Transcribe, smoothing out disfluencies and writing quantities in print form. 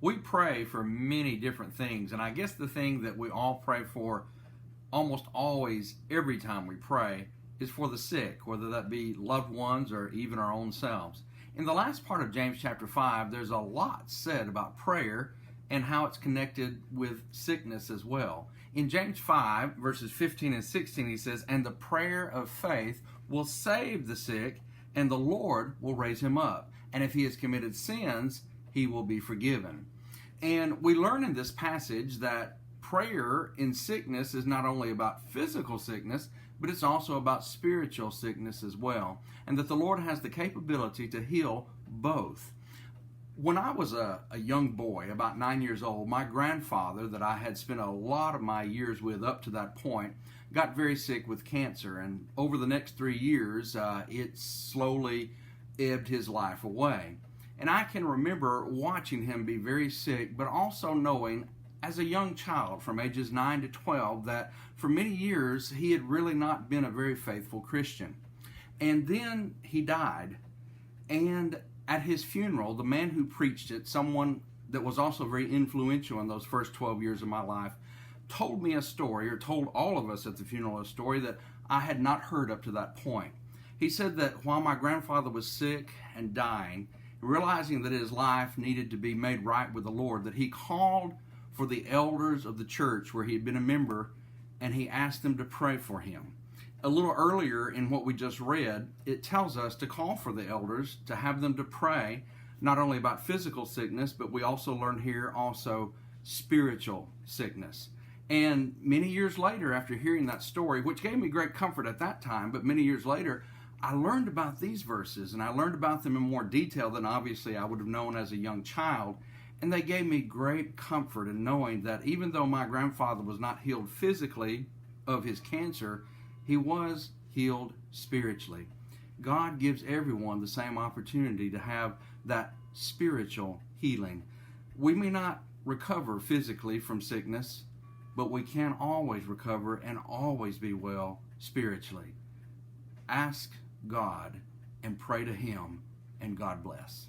We pray for many different things, and I guess the thing that we all pray for almost always, every time we pray, is for the sick, whether that be loved ones or even our own selves. In the last part of James chapter 5, there's a lot said about prayer and how it's connected with sickness as well. In James 5, verses 15 and 16, he says, "And the prayer of faith will save the sick, and the Lord will raise him up. And if he has committed sins, he will be forgiven." And we learn in this passage that prayer in sickness is not only about physical sickness, but it's also about spiritual sickness as well. And that the Lord has the capability to heal both. When I was a young boy, about 9 years old, my grandfather, that I had spent a lot of my years with up to that point, got very sick with cancer. And over the next 3 years, it slowly ebbed his life away. And I can remember watching him be very sick, but also knowing as a young child from ages 9 to 12 that for many years he had really not been a very faithful Christian. And then he died. And at his funeral, the man who preached it, someone that was also very influential in those first 12 years of my life, told me a story, or told all of us at the funeral a story that I had not heard up to that point. He said that while my grandfather was sick and dying, realizing that his life needed to be made right with the Lord, that he called for the elders of the church where he had been a member, and he asked them to pray for him. A little earlier in what we just read, it tells us to call for the elders, to have them to pray, not only about physical sickness, but we also learn here also spiritual sickness. And many years later, after hearing that story, which gave me great comfort at that time, but many years later, I learned about these verses, and I learned about them in more detail than obviously I would have known as a young child. And they gave me great comfort in knowing that even though my grandfather was not healed physically of his cancer, he was healed spiritually. God gives everyone the same opportunity to have that spiritual healing. We may not recover physically from sickness, but we can always recover and always be well spiritually. Ask God and pray to Him, and God bless.